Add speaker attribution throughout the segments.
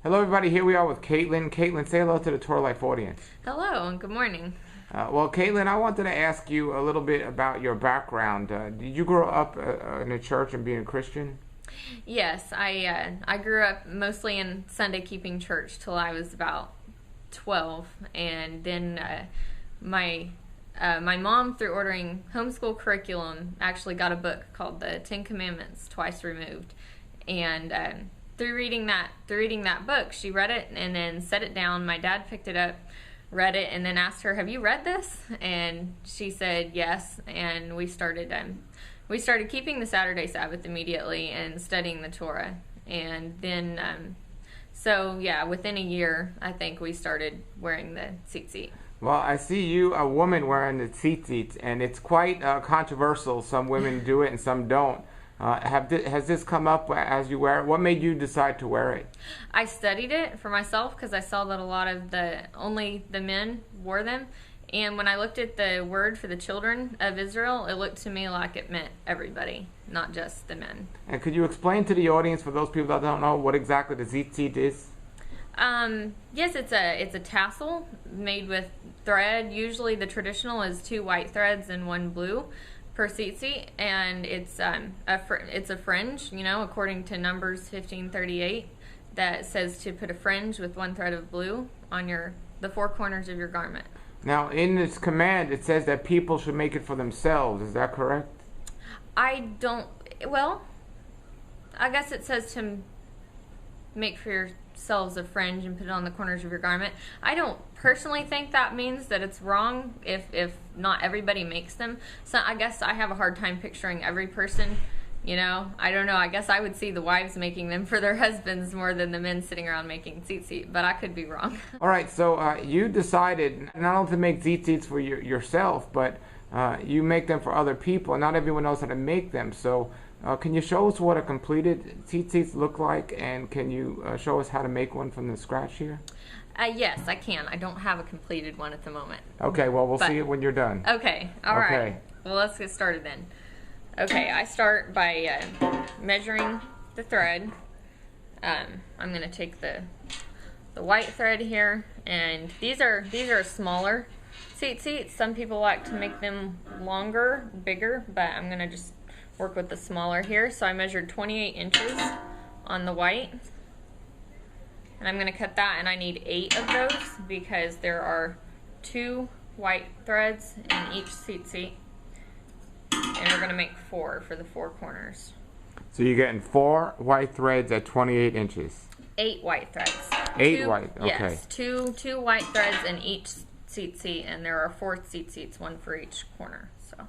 Speaker 1: Hello, everybody. Here we are with Caitlin. Caitlin, say hello to the Torah Life audience.
Speaker 2: Hello and good morning.
Speaker 1: Well, Caitlin, I wanted to ask you a little bit about your background. Did you grow up in a church and being a Christian?
Speaker 2: Yes, I grew up mostly in Sunday keeping church till I was about 12, and then my mom, through ordering homeschool curriculum, actually got a book called the Ten Commandments Twice Removed, and through reading that book, she read it and then set it down. My dad picked it up, read it, and then asked her, "Have you read this?" And she said yes, and we started keeping the Saturday Sabbath immediately and studying the Torah. And then, so yeah, within a year, I think we started wearing the tzitzit.
Speaker 1: Well, I see you, a woman, wearing the tzitzit, and it's quite controversial. Some women do it and some don't. Has this come up as you wear it? What made you decide to wear it?
Speaker 2: I studied it for myself because I saw that a lot of only the men wore them. And when I looked at the word for the children of Israel, it looked to me like it meant everybody, not just the men.
Speaker 1: And could you explain to the audience, for those people that don't know, what exactly the tzitzit is?
Speaker 2: Yes, it's a tassel made with thread. Usually the traditional is 2 white threads and 1 blue per tzitzit, and it's a fringe, according to Numbers 15:38, that says to put a fringe with 1 thread of blue on the 4 corners of your garment.
Speaker 1: Now, in this command, it says that people should make it for themselves. Is that correct?
Speaker 2: I guess it says to make for yourselves a fringe and put it on the corners of your garment. I don't personally think that means that it's wrong if not everybody makes them. So I guess I have a hard time picturing every person, I don't know. I guess I would see the wives making them for their husbands more than the men sitting around making tzitzit, but I could be wrong.
Speaker 1: All right, so you decided not only to make tzitzits for yourself, but you make them for other people. Not everyone knows how to make them. So can you show us what a completed tzitzits look like, and can you show us how to make one from the scratch here?
Speaker 2: Yes, I can. I don't have a completed one at the moment.
Speaker 1: Okay, well, we'll see it when you're done.
Speaker 2: Okay, all right. Well, let's get started then. Okay, I start by measuring the thread. I'm going to take the white thread here, and these are smaller tzitzits. Some people like to make them longer, bigger, but I'm going to just work with the smaller here. So I measured 28 inches on the white, and I'm going to cut that, and I need 8 of those because there are 2 white threads in each tzitzit. And we're going to make 4 for the 4 corners.
Speaker 1: So you're getting 4 white threads at 28 inches.
Speaker 2: 8 white threads.
Speaker 1: 8 white, okay.
Speaker 2: Yes, two white threads in each tzitzit, and there are 4 tzitzits, 1 for each corner. So.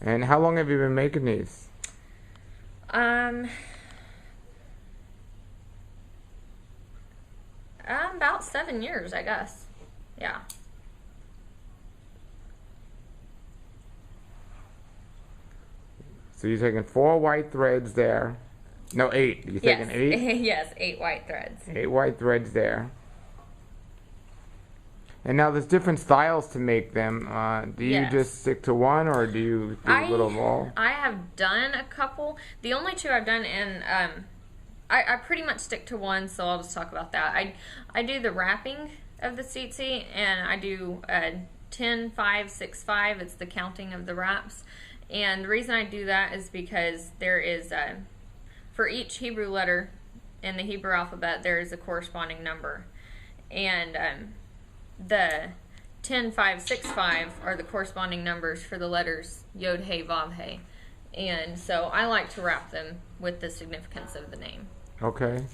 Speaker 1: And how long have you been making these?
Speaker 2: About 7 years, I guess. Yeah.
Speaker 1: So you're taking 4 white threads there. No, 8. You're taking 8?
Speaker 2: Yes, 8 white threads.
Speaker 1: 8 white threads there. And now there's different styles to make them. Do you just stick to one, or do you do a little of all?
Speaker 2: I have done a couple. The only 2 I've done, and I pretty much stick to one, so I'll just talk about that. I do the wrapping of the tzitzit, and I do 10, 5, 6, 5. It's the counting of the wraps. And the reason I do that is because there is, for each Hebrew letter in the Hebrew alphabet, there is a corresponding number. And the 10, 5, 6, 5 are the corresponding numbers for the letters Yod, He, Vav, He. And so I like to wrap them with the significance of the name.
Speaker 1: Okay.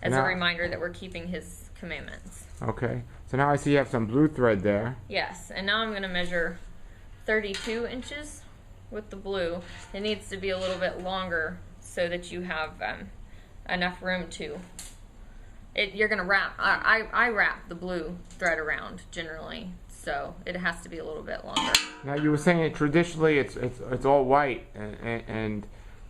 Speaker 2: As a reminder that we're keeping his commandments.
Speaker 1: Okay. So now I see you have some blue thread there.
Speaker 2: Yes. And now I'm going to measure 32 inches with the blue. It needs to be a little bit longer so that you have enough room to. You're going to wrap. I wrap the blue thread around generally. So it has to be a little bit longer.
Speaker 1: Now you were saying traditionally it's all white,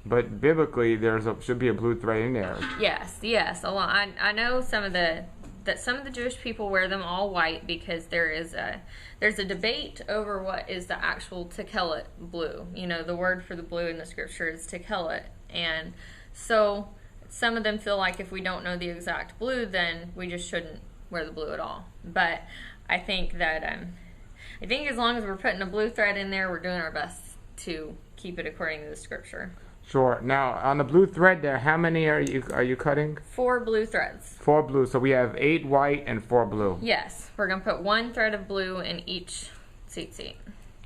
Speaker 1: but biblically should be a blue thread in there.
Speaker 2: Yes, a lot. I know some of the that some of the Jewish people wear them all white because there's a debate over what is the actual tekelet blue. You know, the word for the blue in the scripture is tekelet. And so some of them feel like if we don't know the exact blue, then we just shouldn't wear the blue at all. But I think that I think as long as we're putting a blue thread in there, we're doing our best to keep it according to the scripture.
Speaker 1: Sure. Now, on the blue thread there, how many are you cutting?
Speaker 2: 4 blue threads.
Speaker 1: 4 blue. So we have 8 white and 4 blue.
Speaker 2: Yes. We're going to put 1 thread of blue in each tzitzit.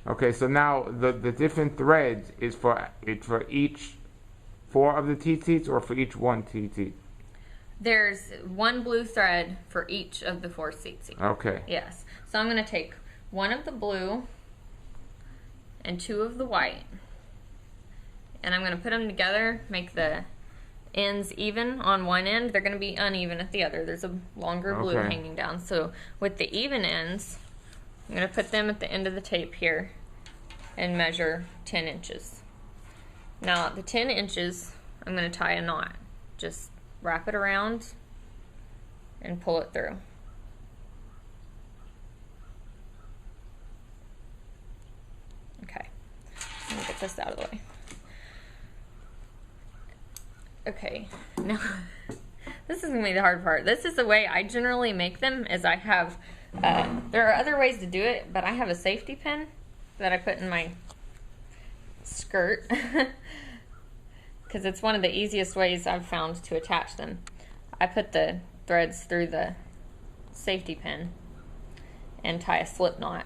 Speaker 1: Okay, so now the different threads is for each 4 of the tzitzits or for each 1 tzitzit?
Speaker 2: There's 1 blue thread for each of the 4 tzitzit.
Speaker 1: Okay.
Speaker 2: Yes. So I'm going to take 1 of the blue and 2 of the white. And I'm going to put them together, make the ends even on one end. They're going to be uneven at the other. There's a longer blue hanging down. So with the even ends, I'm going to put them at the end of the tape here and measure 10 inches. Now at the 10 inches, I'm going to tie a knot. Just wrap it around and pull it through. Okay, let me get this out of the way. Okay, now this is going to be the hard part. This is the way I generally make them, is I have, there are other ways to do it, but I have a safety pin that I put in my skirt because it's one of the easiest ways I've found to attach them. I put the threads through the safety pin and tie a slip knot,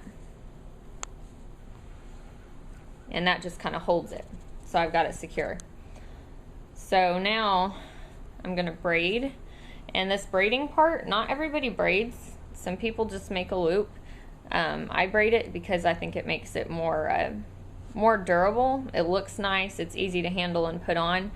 Speaker 2: and that just kind of holds it, so I've got it secure. So now I'm going to braid, and this braiding part, not everybody braids. Some people just make a loop. I braid it because I think it makes it more durable. It looks nice. It's easy to handle and put on.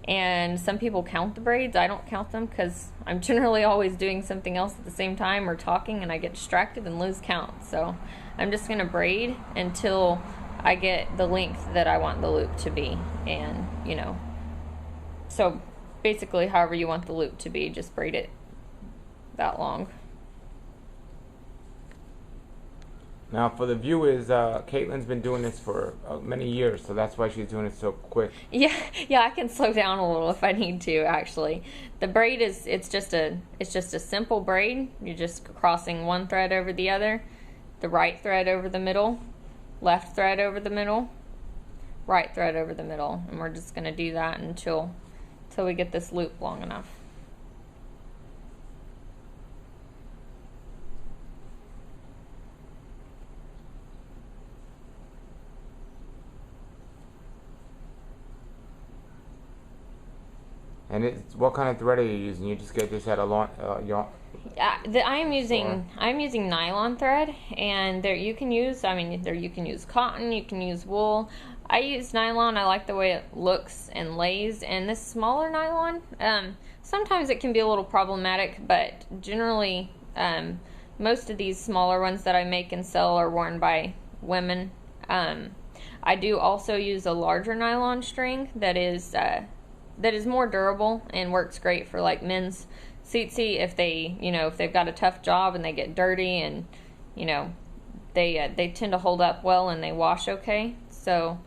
Speaker 2: And some people count the braids. I don't count them because I'm generally always doing something else at the same time or talking, and I get distracted and lose count. So I'm just going to braid until I get the length that I want the loop to be. And, you know, so basically however you want the loop to be, just braid it that long.
Speaker 1: Now for the viewers, Caitlin's been doing this for many years, so that's why she's doing it so quick.
Speaker 2: Yeah, I can slow down a little if I need to. Actually, the braid it's just a simple braid. You're just crossing one thread over the other, the right thread over the middle, left thread over the middle, right thread over the middle, and we're just going to do that until we get this loop long enough.
Speaker 1: And what kind of thread are you using? You just get this at a
Speaker 2: I'm using nylon thread, and you can use cotton, you can use wool. I use nylon. I like the way it looks and lays. And this smaller nylon, sometimes it can be a little problematic, but generally most of these smaller ones that I make and sell are worn by women. I do also use a larger nylon string that is more durable and works great for like men's tzitzit if they've got a tough job and they get dirty, and they tend to hold up well and they wash okay. So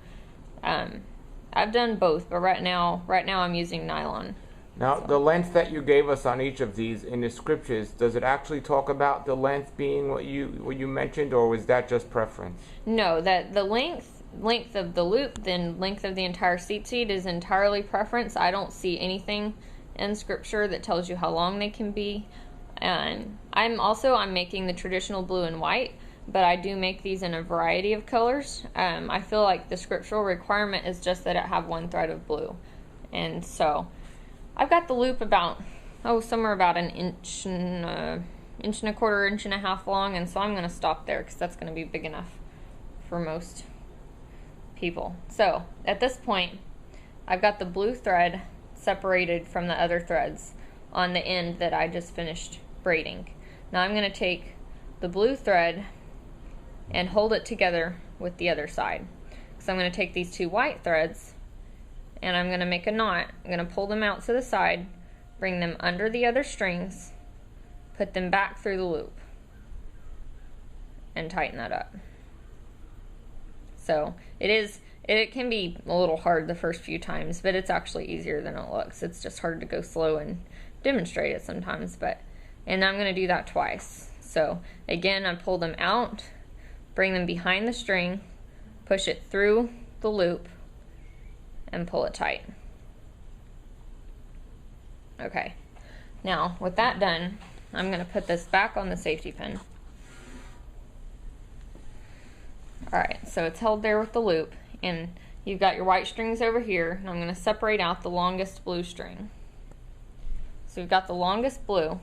Speaker 2: I've done both, but right now I'm using nylon.
Speaker 1: Now, the length that you gave us on each of these in the scriptures, does it actually talk about the length being what you mentioned, or was that just preference?
Speaker 2: No, that the length of the loop, then length of the entire tzitzit is entirely preference. I don't see anything in scripture that tells you how long they can be. And I'm making the traditional blue and white, but I do make these in a variety of colors. I feel like the scriptural requirement is just that it have one thread of blue. And so I've got the loop somewhere about an inch and a quarter, inch and a half long, and so I'm going to stop there because that's going to be big enough for most people. So at this point, I've got the blue thread separated from the other threads on the end that I just finished braiding. Now I'm going to take the blue thread and hold it together with the other side. So I'm going to take these 2 white threads and I'm going to make a knot. I'm going to pull them out to the side, bring them under the other strings, put them back through the loop and tighten that up. So it can be a little hard the first few times, but it's actually easier than it looks. It's just hard to go slow and demonstrate it sometimes, and I'm going to do that twice. So again, I pull them out, bring them behind the string, push it through the loop, and pull it tight. Okay, now with that done, I'm going to put this back on the safety pin. Alright, so it's held there with the loop, and you've got your white strings over here, and I'm going to separate out the longest blue string. So we've got the longest blue,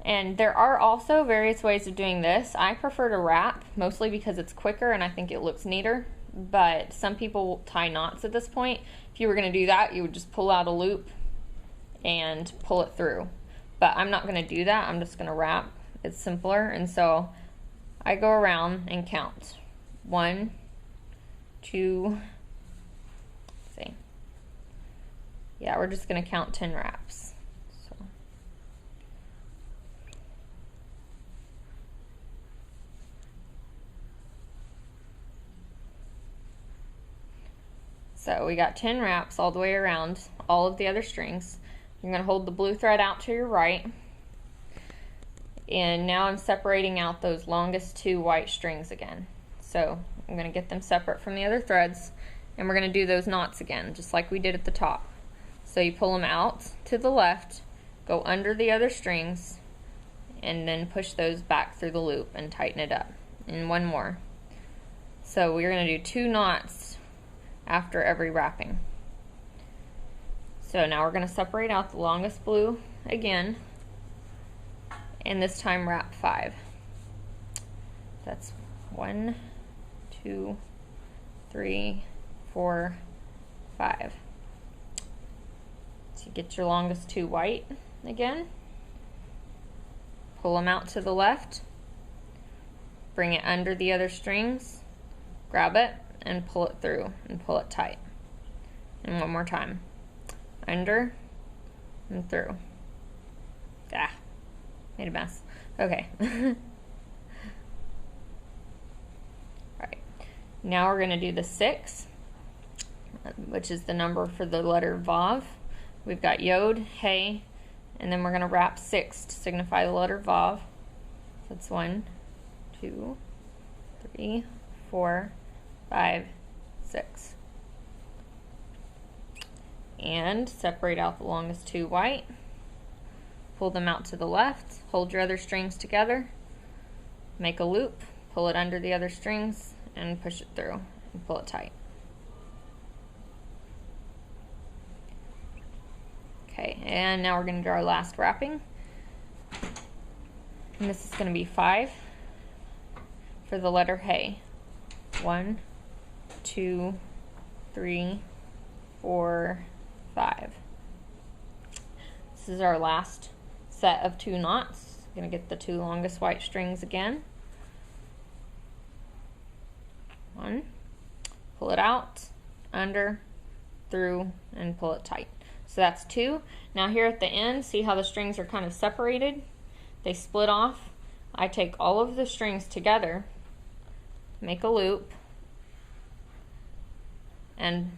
Speaker 2: and there are also various ways of doing this. I prefer to wrap, mostly because it's quicker and I think it looks neater, but some people tie knots at this point. If you were going to do that, you would just pull out a loop and pull it through. But I'm not going to do that, I'm just going to wrap. It's simpler, and so I go around and count. 1, 2, see. Yeah, we're just going to count 10 wraps. So we got 10 wraps all the way around all of the other strings. You're going to hold the blue thread out to your right. And now I'm separating out those longest 2 white strings again. So I'm going to get them separate from the other threads, and we're going to do those knots again, just like we did at the top. So you pull them out to the left, go under the other strings, and then push those back through the loop and tighten it up. And one more. So we're going to do 2 knots after every wrapping. So now we're going to separate out the longest blue again, and this time wrap 5. That's 1, 2, 3, 4, 5. So you get your longest 2 white again, pull them out to the left, bring it under the other strings, grab it, and pull it through and pull it tight. And one more time. Under and through. Ah, made a mess. Okay. Alright. Now we're going to do the 6, which is the number for the letter Vav. We've got Yod, Hey, and then we're going to wrap 6 to signify the letter Vav. So that's 1, 2, 3, 4, 5, 6. And separate out the longest 2 white, pull them out to the left, hold your other strings together, make a loop, pull it under the other strings, and push it through and pull it tight. Okay, and now we're going to do our last wrapping, and this is going to be 5 for the letter Hey. 1, 2, 3, 4, 5. This is our last set of 2 knots. I'm going to get the 2 longest white strings again. 1, pull it out, under, through, and pull it tight. So that's 2. Now here at the end, see how the strings are kind of separated? They split off. I take all of the strings together, make a loop, and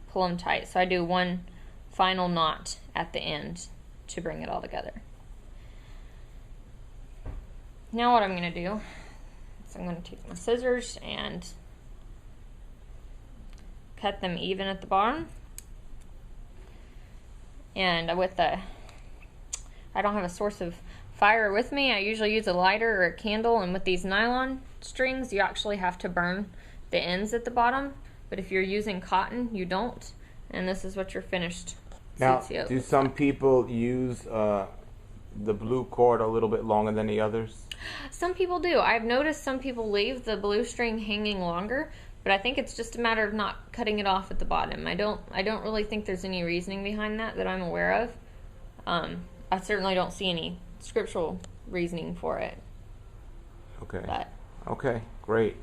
Speaker 2: pull them tight. So I do one final knot at the end to bring it all together. Now what I'm going to do is I'm going to take my scissors and cut them even at the bottom. And I don't have a source of fire with me. I usually use a lighter or a candle, and with these nylon strings you actually have to burn the ends at the bottom, but if you're using cotton you don't, and this is what your finished
Speaker 1: Now, do some people use the blue cord a little bit longer than the others?
Speaker 2: Some people do. I've noticed some people leave the blue string hanging longer, but I think it's just a matter of not cutting it off at the bottom. I don't really think there's any reasoning behind that I'm aware of. I certainly don't see any scriptural reasoning for it.
Speaker 1: Okay.
Speaker 2: But,
Speaker 1: okay, great.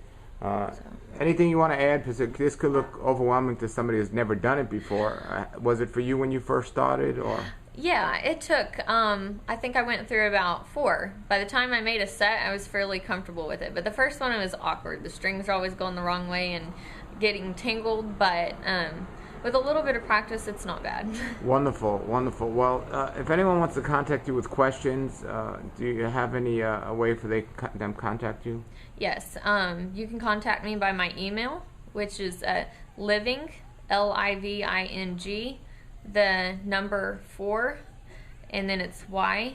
Speaker 1: Anything you want to add? Because this could look overwhelming to somebody who's never done it before. Was it for you when you first started, or?
Speaker 2: Yeah, it took, I think I went through about 4. By the time I made a set, I was fairly comfortable with it. But the first one, it was awkward. The strings are always going the wrong way and getting tangled. But with a little bit of practice, it's not bad.
Speaker 1: Wonderful, wonderful. Well, if anyone wants to contact you with questions, do you have any a way for them contact you?
Speaker 2: Yes, you can contact me by my email, which is living, LIVING, the number 4, and then it's YHWH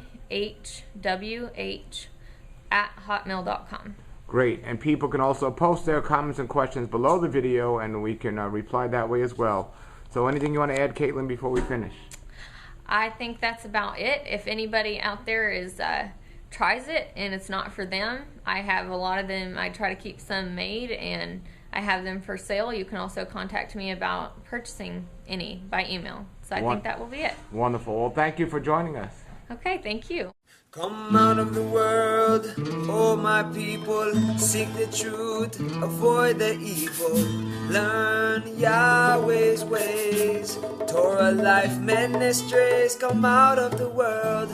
Speaker 2: @hotmail.com.
Speaker 1: Great. And people can also post their comments and questions below the video, and we can reply that way as well. So anything you want to add, Caitlin, before we finish?
Speaker 2: I think that's about it. If anybody out there tries it and it's not for them, I have a lot of them. I try to keep some made, and I have them for sale. You can also contact me about purchasing any by email. So I think that will be it.
Speaker 1: Wonderful. Well, thank you for joining us.
Speaker 2: Okay, thank you.
Speaker 3: Come out of the world, oh my people, seek the truth, avoid the evil, learn Yahweh's ways, Torah life ministries, come out of the world.